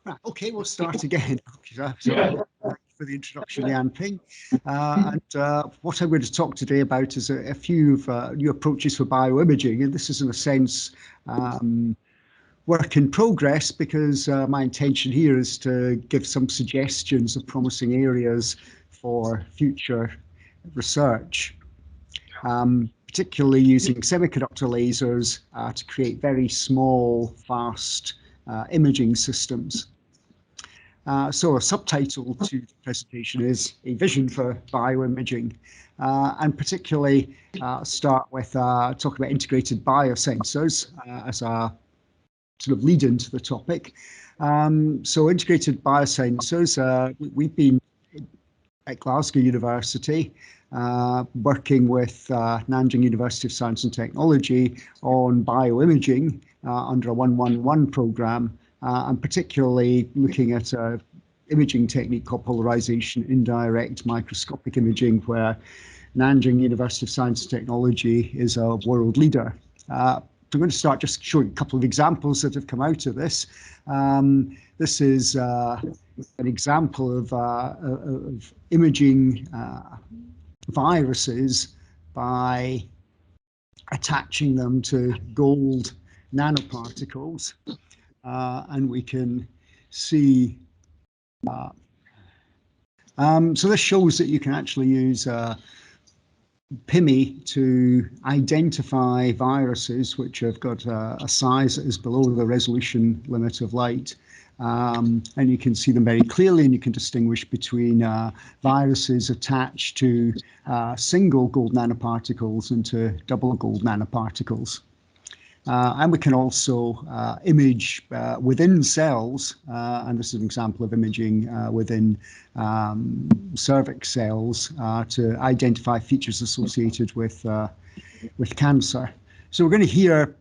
Right, okay, we'll start again. So, thank you for the introduction, Yan Ping. What I'm going to talk today about is a few new approaches for bioimaging, and this is in a sense work in progress, because my intention here is to give some suggestions of promising areas for future research, particularly using semiconductor lasers to create very small, fast imaging systems. So a subtitle to the presentation is A Vision for Bioimaging, and particularly start with talk about integrated biosensors as a sort of lead into the topic. So integrated biosensors, we've been at Glasgow University working with Nanjing University of Science and Technology on bioimaging under a 111 program, and particularly looking at an imaging technique called polarization indirect microscopic imaging, where Nanjing University of Science and Technology is a world leader. I'm going to start just showing a couple of examples that have come out of this. This is an example of imaging viruses by attaching them to gold nanoparticles. And we can see, so this shows that you can actually use FIEEE to identify viruses which have got a size that is below the resolution limit of light. And you can see them very clearly, and you can distinguish between viruses attached to single gold nanoparticles and to double gold nanoparticles. And we can also image within cells, and this is an example of imaging within cervix cells to identify features associated with cancer. So we're going to hear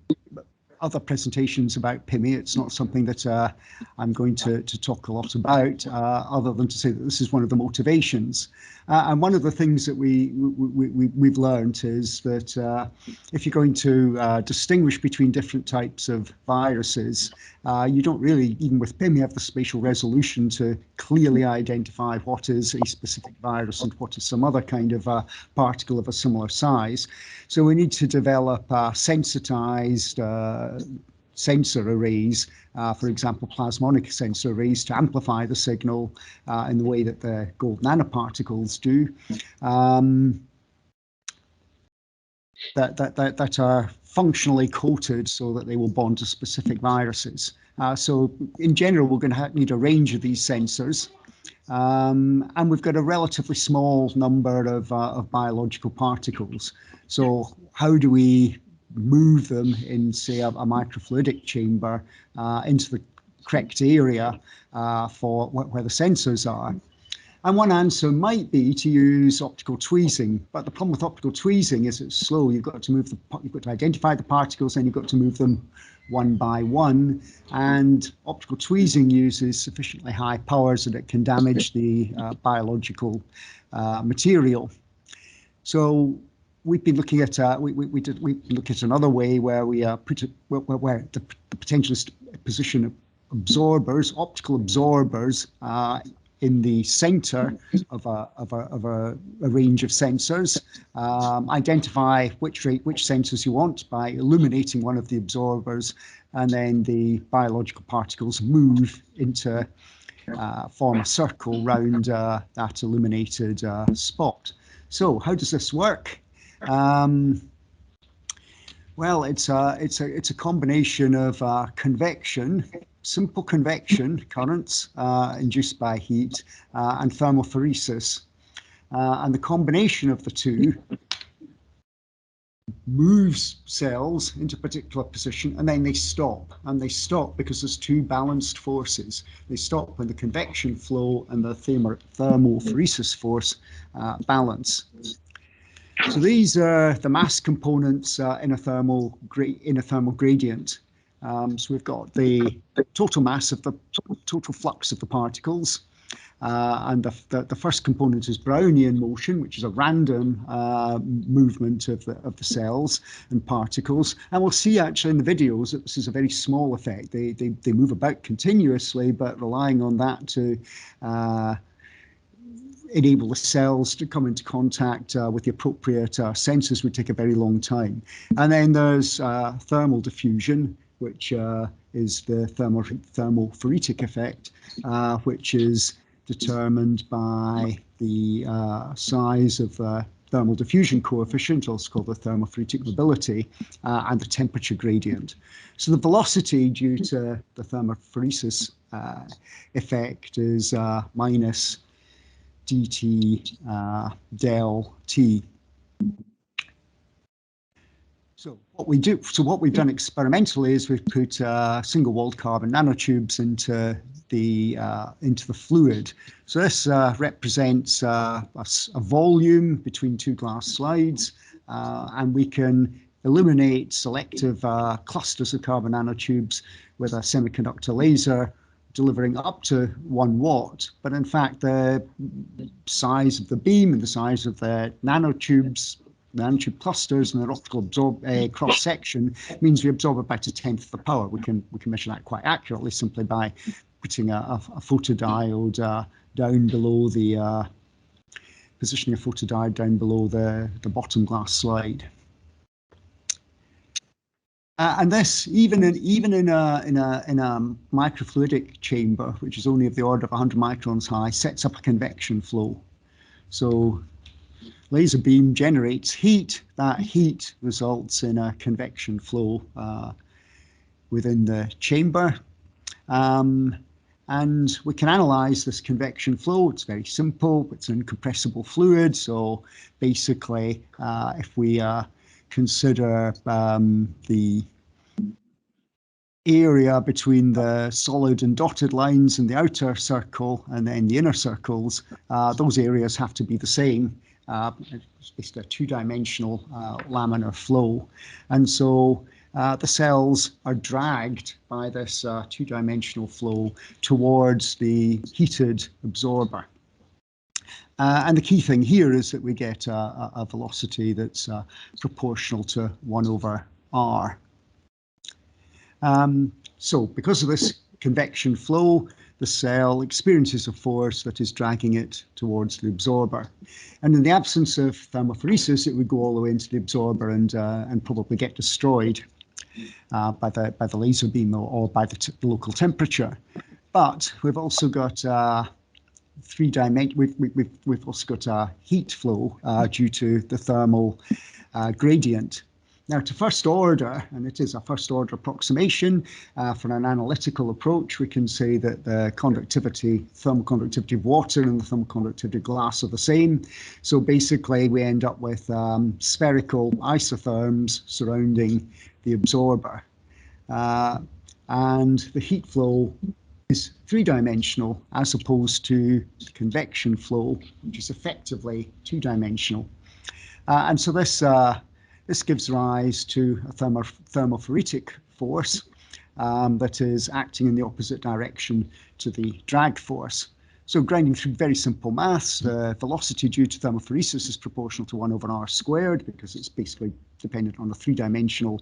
other presentations about FIEEE. It's not something that I'm going to talk a lot about, other than to say that this is one of the motivations. And one of the things that we've learned is that if you're going to distinguish between different types of viruses, you don't really, even with FIEEE, have the spatial resolution to clearly identify what is a specific virus and what is some other kind of particle of a similar size. So we need to develop sensitized sensor arrays, for example, plasmonic sensor arrays, to amplify the signal in the way that the gold nanoparticles do, that are functionally coated so that they will bond to specific viruses. So in general, we're going to need a range of these sensors. And we've got a relatively small number of biological particles. So how do we move them in, say, a microfluidic chamber into the correct area for where the sensors are? And one answer might be to use optical tweezing, but the problem with optical tweezing is it's slow. You've got to identify the particles, and you've got to move them one by one. And optical tweezing uses sufficiently high powers that it can damage the biological material. So we've been looking at we look at another way where we where the potential is to position absorbers, optical absorbers, in the center of a range of sensors. Identify which sensors you want by illuminating one of the absorbers, and then the biological particles move into form a circle round that illuminated spot. So how does this work? Well, it's a combination of convection, simple convection currents induced by heat, and thermophoresis. And the combination of the two moves cells into a particular position, and then they stop. And they stop because there's two balanced forces. They stop when the convection flow and the thermophoresis force balance. So these are the mass components in a thermal gradient. So we've got the total mass of the total flux of the particles, and the first component is Brownian motion, which is a random movement of the cells and particles. And we'll see actually in the videos that this is a very small effect. They move about continuously, but relying on that to enable the cells to come into contact with the appropriate sensors would take a very long time. And then there's thermal diffusion, which is the thermophoretic effect, which is determined by the size of the thermal diffusion coefficient, also called the thermophoretic mobility, and the temperature gradient. So the velocity due to the thermophoresis effect is minus dt del t. So what we've done experimentally is we've put single-walled carbon nanotubes into the fluid. So this represents a volume between two glass slides, and we can illuminate selective clusters of carbon nanotubes with a semiconductor laser, delivering up to 1 watt. But in fact, the size of the beam and the size of the nanotube clusters and their optical cross section means we absorb about 1/10 of the power. We can measure that quite accurately simply by putting a photodiode down below the positioning a photodiode down below the bottom glass slide. And this, even in a microfluidic chamber, which is only of the order of 100 microns high, sets up a convection flow. So laser beam generates heat. That heat results in a convection flow within the chamber. And we can analyze this convection flow. It's very simple. It's an incompressible fluid. So basically, if we consider the area between the solid and dotted lines in the outer circle and then the inner circles, those areas have to be the same. It's basically a two-dimensional laminar flow. And so the cells are dragged by this two-dimensional flow towards the heated absorber. And the key thing here is that we get a velocity that's proportional to 1/r. So because of this convection flow, the cell experiences a force that is dragging it towards the absorber. And in the absence of thermophoresis, it would go all the way into the absorber and probably get destroyed by the laser beam or by the local temperature. But we've also got we've also got a heat flow due to the thermal gradient. Now, to first order, and it is a first order approximation for an analytical approach, we can say that the thermal conductivity of water and the thermal conductivity of glass are the same. So basically, we end up with spherical isotherms surrounding the absorber. And the heat flow is three-dimensional as opposed to the convection flow, which is effectively two-dimensional. And so this gives rise to a thermophoretic force that is acting in the opposite direction to the drag force. So grinding through very simple maths, the velocity due to thermophoresis is proportional to 1/r squared because it's basically dependent on the three-dimensional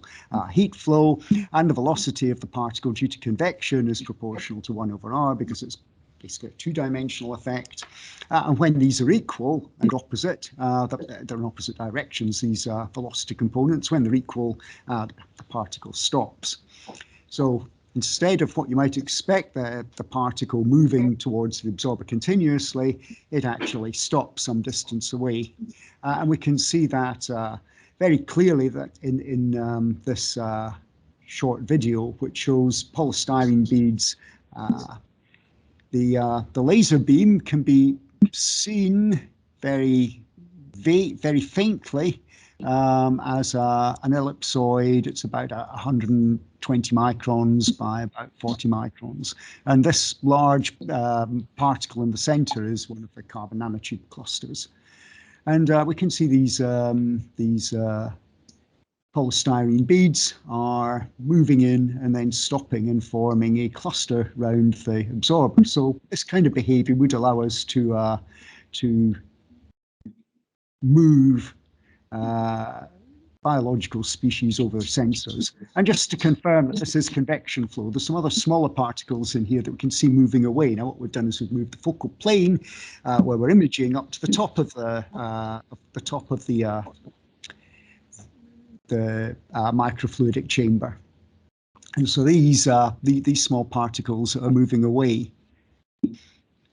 heat flow, and the velocity of the particle due to convection is proportional to 1/r because it's basically a two-dimensional effect. And when these are equal and opposite, they're in opposite directions, these velocity components, when they're equal, the particle stops. So instead of what you might expect, the particle moving towards the absorber continuously, it actually stops some distance away. And we can see that very clearly that in this short video, which shows polystyrene beads. The laser beam can be seen very faintly as an ellipsoid. It's about 120 microns by about 40 microns. And this large particle in the center is one of the carbon nanotube clusters. And we can see these polystyrene beads are moving in and then stopping and forming a cluster around the absorber. So this kind of behavior would allow us to move biological species over sensors. And just to confirm that this is convection flow, there's some other smaller particles in here that we can see moving away. Now what we've done is we've moved the focal plane where we're imaging up to the top of the microfluidic chamber. And so these small particles are moving away.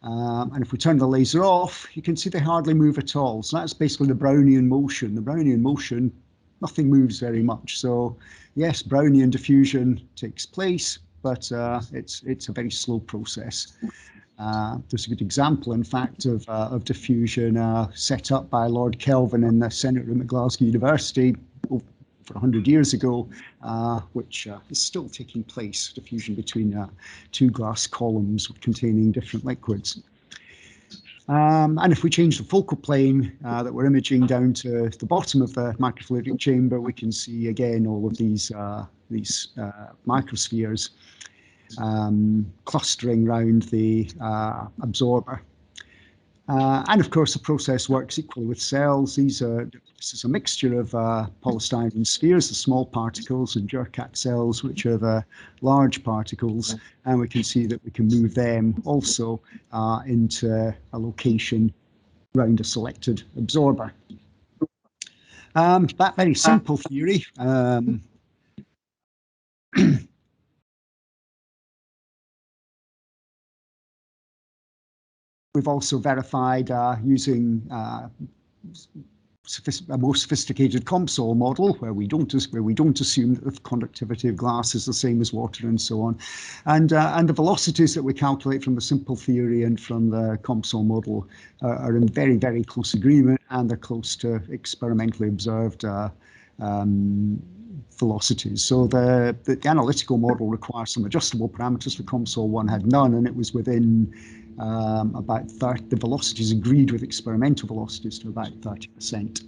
And if we turn the laser off, you can see they hardly move at all. So that's basically the Brownian motion. The Brownian motion, nothing moves very much. So yes, Brownian diffusion takes place, but it's a very slow process. There's a good example, in fact, of diffusion set up by Lord Kelvin in the Senate room at Glasgow University over 100 years ago, which is still taking place, diffusion between two glass columns containing different liquids. And if we change the focal plane that we're imaging down to the bottom of the microfluidic chamber, we can see again all of these microspheres clustering around the absorber. And of course, the process works equally with cells. This is a mixture of polystyrene spheres, the small particles, and Jurkat cells, which are the large particles. And we can see that we can move them also into a location around a selected absorber. That very simple theory we've also verified using a more sophisticated COMSOL model, where we don't assume that the conductivity of glass is the same as water and so on, and the velocities that we calculate from the simple theory and from the COMSOL model are in very, very close agreement, and they're close to experimentally observed velocities. So the analytical model requires some adjustable parameters. The COMSOL one had none, and it was within about 30, the velocities agreed with experimental velocities to about 30%.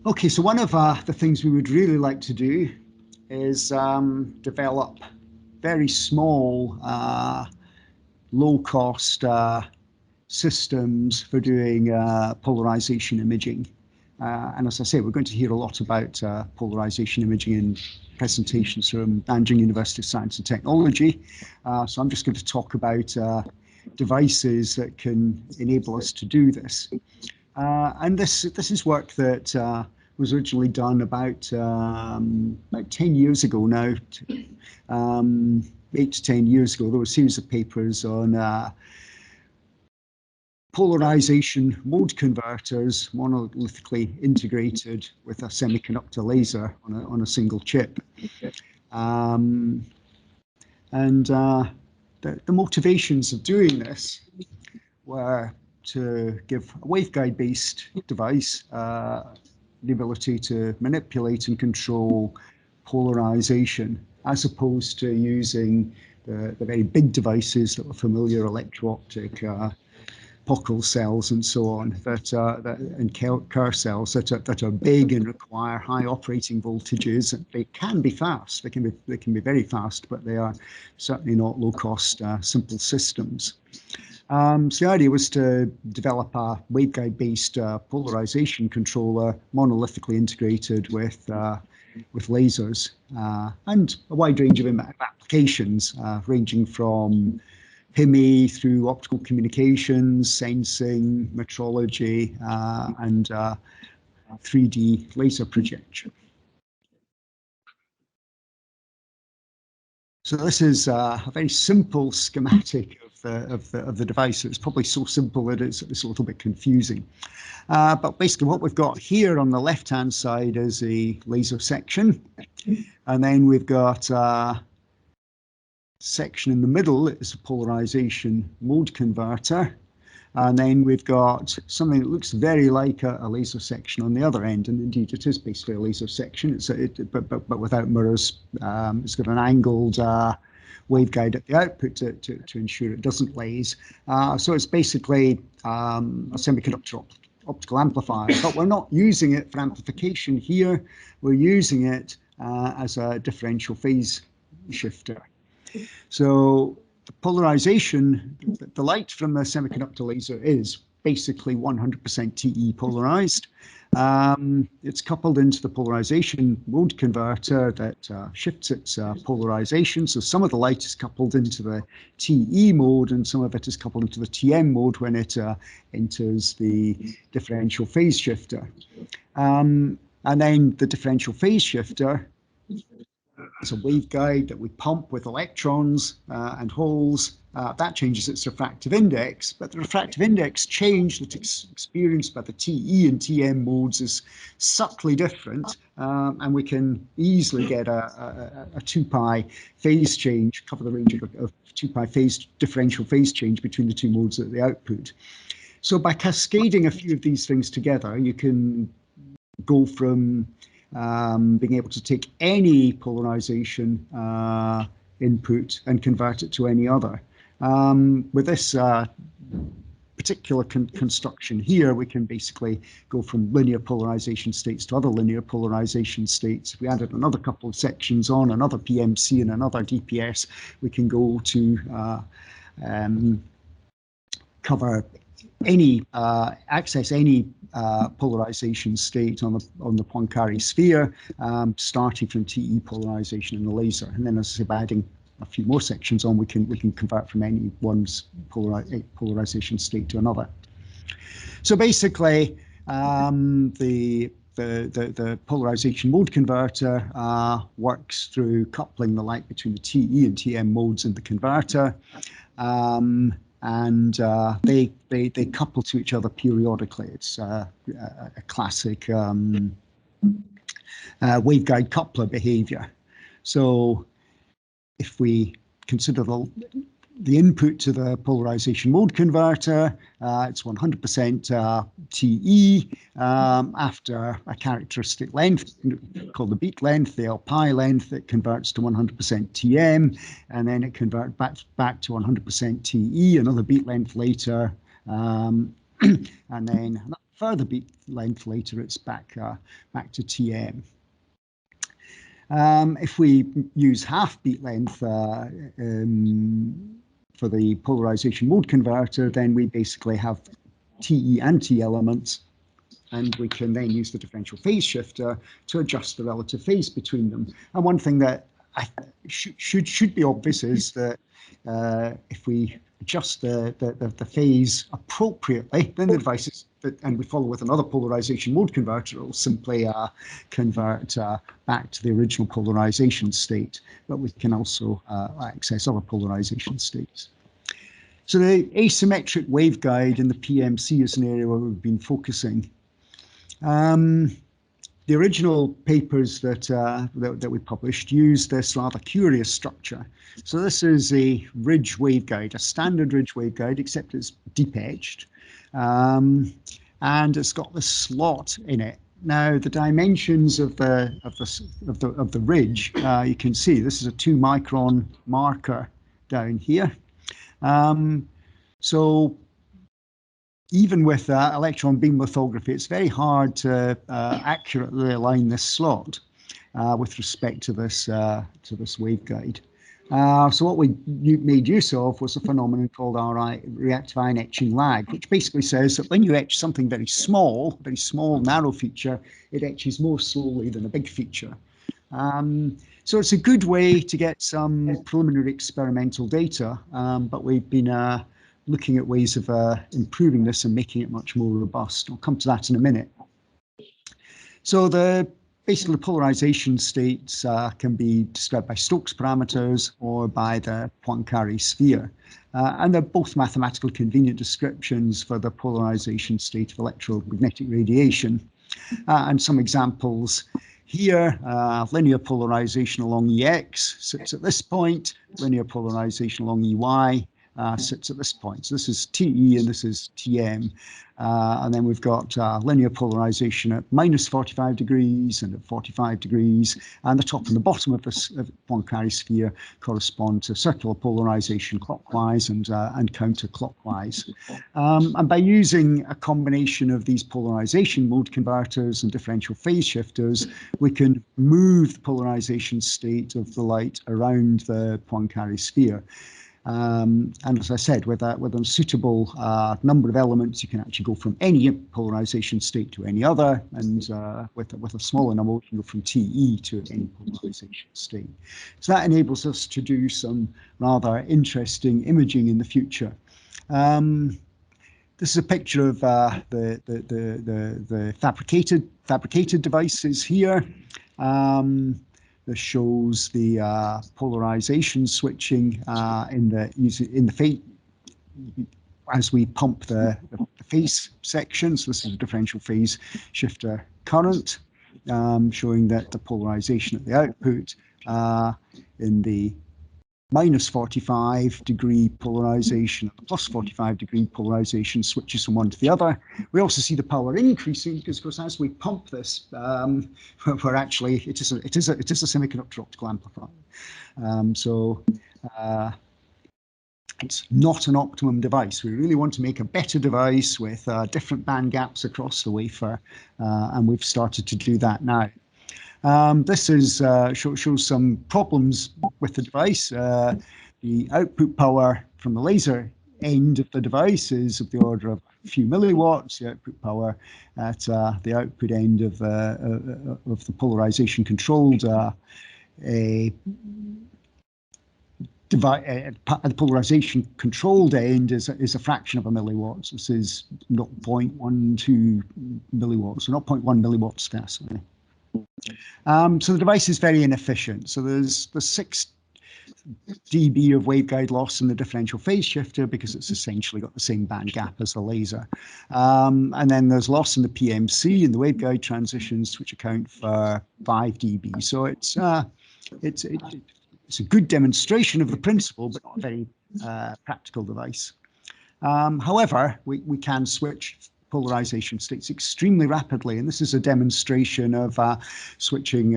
Okay, so one of the things we would really like to do is develop very small, low-cost systems for doing polarization imaging. And as I say, we're going to hear a lot about polarization imaging in presentations from Nanjing University of Science and Technology. So I'm just going to talk about devices that can enable us to do this. And this is work that was originally done about 10 years ago now, 8 to 10 years ago. There were a series of papers on polarization mode converters, monolithically integrated with a semiconductor laser on a single chip. The motivations of doing this were to give a waveguide-based device the ability to manipulate and control polarization, as opposed to using the very big devices that were familiar, electro-optic Pockle cells and so on, and Kerr cells that are big and require high operating voltages. They can be fast. They can be very fast, but they are certainly not low cost simple systems. So the idea was to develop a waveguide based polarization controller, monolithically integrated with lasers, and a wide range of applications, ranging from FIEEE through optical communications, sensing, metrology, and 3D laser projection. So this is a very simple schematic of the device. It's probably so simple that it's a little bit confusing. But basically what we've got here on the left-hand side is a laser section. And then we've got section in the middle is a polarization mode converter, and then we've got something that looks very like a laser section on the other end, and indeed it is basically a laser section. But without mirrors. It's got an angled waveguide at the output to ensure it doesn't laze. So it's basically a semiconductor optical amplifier, but we're not using it for amplification here. We're using it as a differential phase shifter. So the polarization, the light from the semiconductor laser is basically 100% TE polarized. It's coupled into the polarization mode converter that shifts its polarization. So some of the light is coupled into the TE mode and some of it is coupled into the TM mode when it enters the differential phase shifter. And then the differential phase shifter, it's a waveguide that we pump with electrons and holes. That changes its refractive index, but the refractive index change that's experienced by the TE and TM modes is subtly different, and we can easily get a 2 pi phase change, cover the range of 2 pi phase differential phase change between the two modes at the output. So by cascading a few of these things together, you can go from being able to take any polarization input and convert it to any other. With this particular construction here, we can basically go from linear polarization states to other linear polarization states. If we added another couple of sections on, another PMC and another DPS, we can go to cover any access any polarization state on the Poincare sphere, starting from TE polarization in the laser, and then as I say, by adding a few more sections on, we can convert from any one's polarization state to another. So basically, the polarization mode converter works through coupling the light between the TE and TM modes in the converter. And they couple to each other periodically. It's a classic waveguide coupler behavior. So if we consider the input to the polarization mode converter, it's 100% TE after a characteristic length called the beat length, the L pi length. It converts to 100% TM, and then it converts back to 100% TE, another beat length later, and then a further beat length later, it's back to TM. If we use half beat length for the polarization mode converter, then we basically have TE and T elements, and we can then use the differential phase shifter to adjust the relative phase between them. And one thing that should be obvious is that if we adjust the phase appropriately, then the devices, and we follow with another polarization mode converter, will simply convert back to the original polarization state, but we can also access other polarization states. So the asymmetric waveguide in the PMC is an area where we've been focusing. The original papers that we published used this rather curious structure. So this is a ridge waveguide, a standard ridge waveguide, except it's deep etched, and it's got this slot in it. Now the dimensions of the ridge, you can see this is a 2 micron marker down here. So even with electron beam lithography, it's very hard to accurately align this slot with respect to this waveguide. So what we made use of was a phenomenon called our reactive ion etching lag, which basically says that when you etch something very small, narrow feature, it etches more slowly than a big feature. So it's a good way to get some preliminary experimental data, but we've been looking at ways of improving this and making it much more robust. I'll come to that in a minute. So basically the polarization states can be described by Stokes parameters or by the Poincare sphere. And they're both mathematically convenient descriptions for the polarization state of electromagnetic radiation. And some examples here, linear polarization along EX sits at this point, linear polarization along EY sits at this point. So this is TE and this is TM. And then we've got linear polarization at -45 degrees and at 45 degrees. And the top and the bottom of this Poincare sphere correspond to circular polarization clockwise and counterclockwise. And by using a combination of these polarization mode converters and differential phase shifters, we can move the polarization state of the light around the Poincare sphere. And as I said, with a suitable number of elements, you can actually go from any polarization state to any other, and with a smaller number, you can go from TE to any polarization state. So that enables us to do some rather interesting imaging in the future. This is a picture of the fabricated devices here. This shows the polarization switching in the phase as we pump the phase section. So this is a differential phase shifter current, showing that the polarization at the output in the -45 degree polarization, the +45 degree polarization switches from one to the other. We also see the power increasing because, of course, as we pump this, we're actually it is a semiconductor optical amplifier. It's not an optimum device. We really want to make a better device with different band gaps across the wafer, and we've started to do that now. This is shows some problems with the device. The output power from the laser end of the device is of the order of a few milliwatts. The output power at the output end of the polarization controlled the polarization controlled end is a fraction of a milliwatt. This is 0.12 milliwatts, so 0.1 milliwatts scarcely. So the device is very inefficient. So there's the 6 dB of waveguide loss in the differential phase shifter because it's essentially got the same band gap as the laser. And then there's loss in the PMC and the waveguide transitions, which account for 5 dB. So it's a good demonstration of the principle, but not a very practical device. However, we can switch polarization states extremely rapidly, and this is a demonstration of switching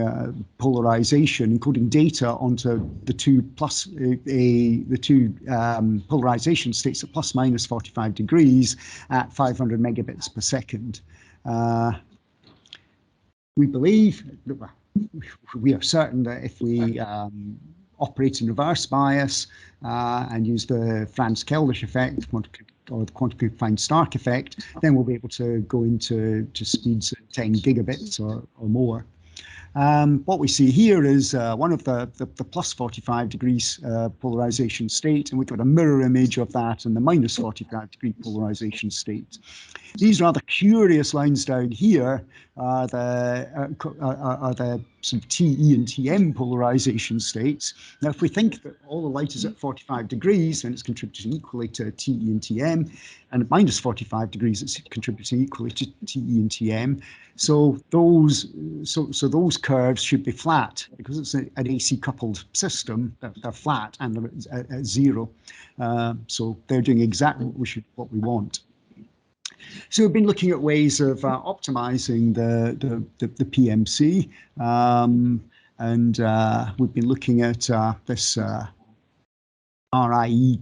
polarization, encoding data onto the two polarization states at ±45 degrees at 500 megabits per second. We believe, we are certain that if we operate in reverse bias and use the Franz-Keldysh effect, or the quantum confined Stark effect, then we'll be able to go into speeds at 10 gigabits or more. What we see here is one of the +45 degrees polarization state, and we've got a mirror image of that in the -45 degree polarization state. These rather curious lines down here are the sort of TE and TM polarization states. Now, if we think that all the light is at 45 degrees, then it's contributing equally to TE and TM, and at -45 degrees, it's contributing equally to TE and TM. So those curves should be flat because it's an AC coupled system. They're flat and they're at 0. So they're doing exactly what we want. So we've been looking at ways of optimizing the PMC, and we've been looking at this RIE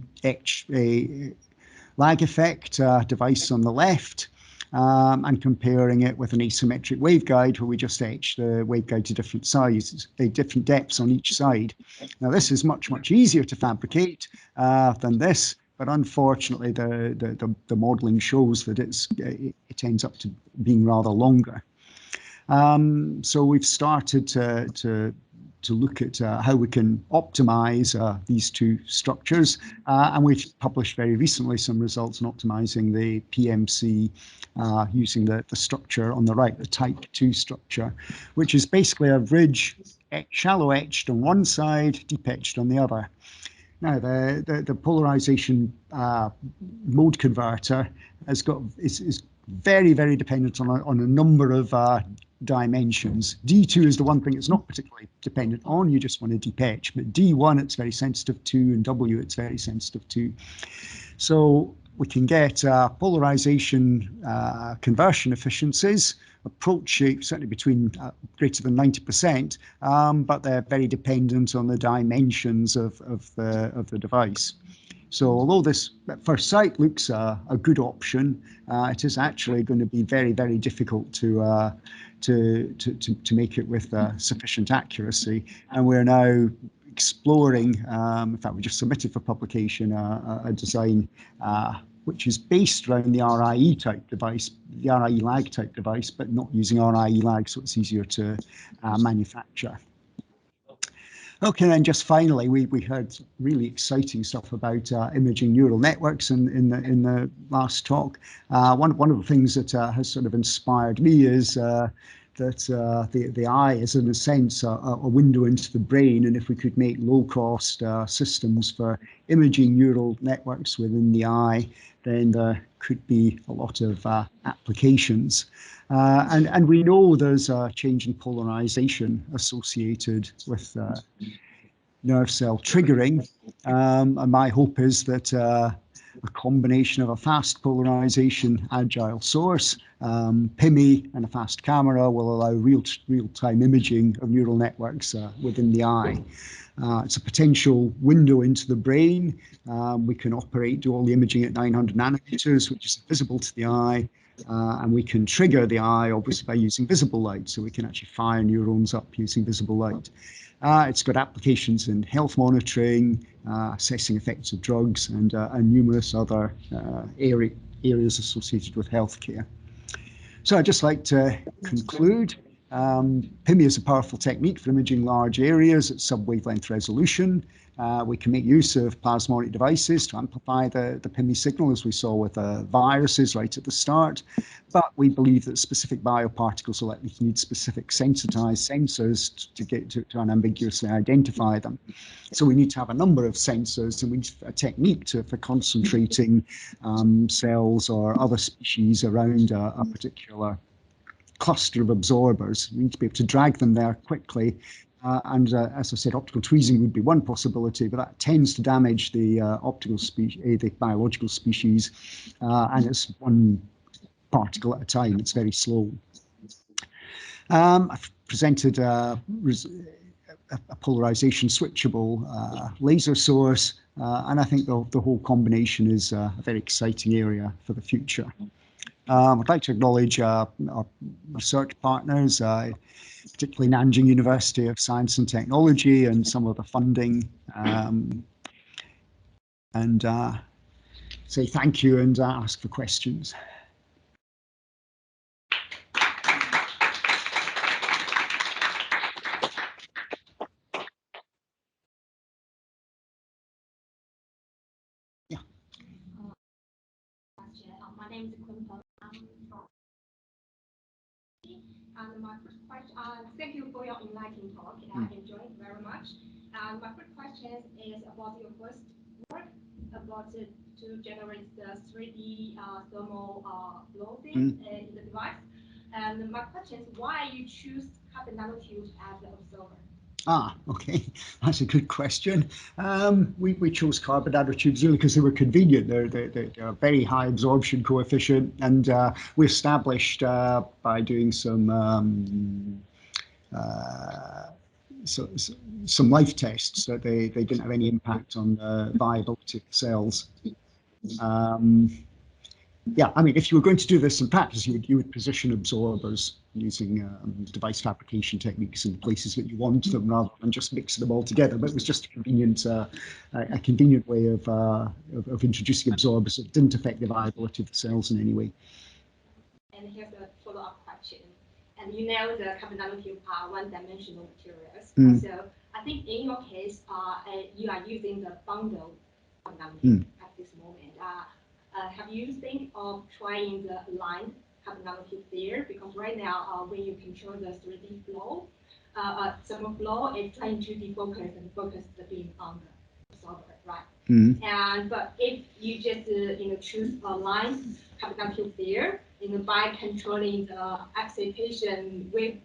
lag effect device on the left, and comparing it with an asymmetric waveguide where we just etch the waveguide to different sizes, different depths on each side. Now this is much easier to fabricate than this. But unfortunately, the modelling shows that it ends up to being rather longer. So we've started to look at how we can optimize these two structures, and we've published very recently some results on optimizing the PMC using the structure on the right, the type 2 structure, which is basically a ridge shallow etched on one side, deep etched on the other. Now, the polarization mode converter is very dependent on a number of dimensions. D2 is the one thing it's not particularly dependent on. You just want to deep etch. But D1, it's very sensitive to, and W, it's very sensitive to. So we can get polarization conversion efficiencies approaching certainly between greater than 90%, but they're very dependent on the dimensions of the device. So although this at first sight looks a good option, it is actually going to be very, very difficult to make it with sufficient accuracy. And we're now exploring, in fact, we just submitted for publication a design which is based around the RIE type device, the RIE lag type device, but not using RIE lag, so it's easier to manufacture. Okay, then just finally, we heard really exciting stuff about imaging neural networks in the last talk. One of the things that has sort of inspired me is that the eye is, in a sense, a window into the brain, and if we could make low-cost systems for imaging neural networks within the eye, then there could be a lot of applications. And we know there's a change in polarization associated with nerve cell triggering. And my hope is that a combination of a fast polarization agile source, FIEEE, and a fast camera will allow real-time imaging of neural networks within the eye. It's a potential window into the brain. We can do all the imaging at 900 nanometers, which is invisible to the eye. And we can trigger the eye, obviously, by using visible light. So we can actually fire neurons up using visible light. It's got applications in health monitoring, assessing effects of drugs, and numerous other areas associated with healthcare. So I'd just like to conclude. FIEEE is a powerful technique for imaging large areas at sub-wavelength resolution. We can make use of plasmonic devices to amplify the FIEEE signal, as we saw with viruses right at the start. But we believe that specific bioparticles are likely to need specific sensitized sensors to get to unambiguously identify them. So we need to have a number of sensors, and we need a technique for concentrating cells or other species around a particular cluster of absorbers. We need to be able to drag them there quickly. And as I said, optical tweezing would be one possibility, but that tends to damage the the biological species, and it's one particle at a time. It's very slow. I've presented a polarization switchable laser source, and I think the whole combination is a very exciting area for the future. I'd like to acknowledge our research partners, particularly Nanjing University of Science and Technology, and some of the funding, and say thank you and ask for questions. Yeah. My name is Kunpeng. And my first question, thank you for your enlightening talk. I enjoyed it very much. My first question is about your first work about to generate the 3D thermal loading in the device. And my question is why you choose carbon nanotubes as the observer? Okay, that's a good question. We chose carbon nanotubes really because they were convenient. They're a very high absorption coefficient, and we established by doing some life tests that they didn't have any impact on the viability of the cells. Yeah, I mean, if you were going to do this in practice, you would position absorbers using device fabrication techniques in places that you want them, rather than just mixing them all together. But it was just a convenient way of introducing absorbers that didn't affect the viability of the cells in any way. And here's a follow-up question. And you know the carbon nanotubes are one-dimensional materials. So I think in your case, you are using the bundle carbon nanotube at this moment. Have you think of trying the line carbon nanotube there? Because right now, when you control the 3D flow, thermal flow is trying to defocus and focus the beam on the absorber, right? But if you just choose a line carbon nanotube there, by controlling the excitation with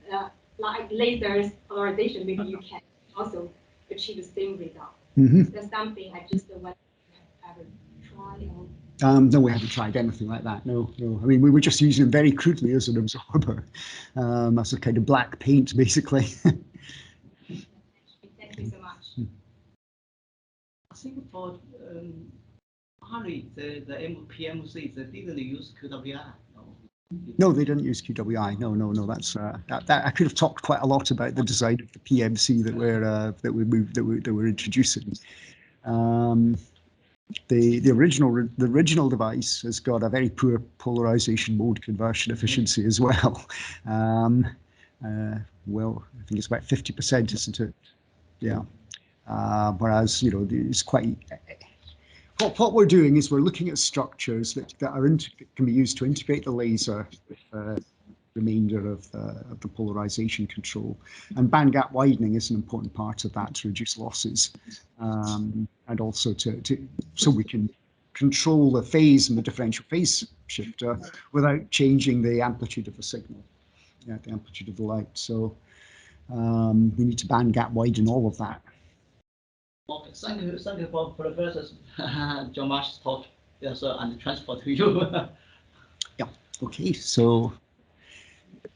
like lasers polarization, maybe you can also achieve the same result. That's something I just want to ever try. No, we haven't tried anything like that. No. I mean, we were just using them very crudely as an absorber, as a kind of black paint, basically. Thank you so much. I think for Harry, the PMC, they didn't use QWI. No, they didn't use QWI. No. That's that. I could have talked quite a lot about the design of the PMC that we're introducing. The original device has got a very poor polarization mode conversion efficiency as well. Well, I think it's about 50%, isn't it? Yeah. Whereas, you know, it's quite. What we're doing is we're looking at structures that can be used to integrate the laser with the remainder of the polarization control, and bandgap widening is an important part of that to reduce losses, and also so we can control the phase and the differential phase shifter without changing the amplitude of the signal, the amplitude of the light. So we need to bandgap widen all of that. Okay, thank you for Professor John Marsh's talk. Yes, and transfer to you. Yeah. Okay. So.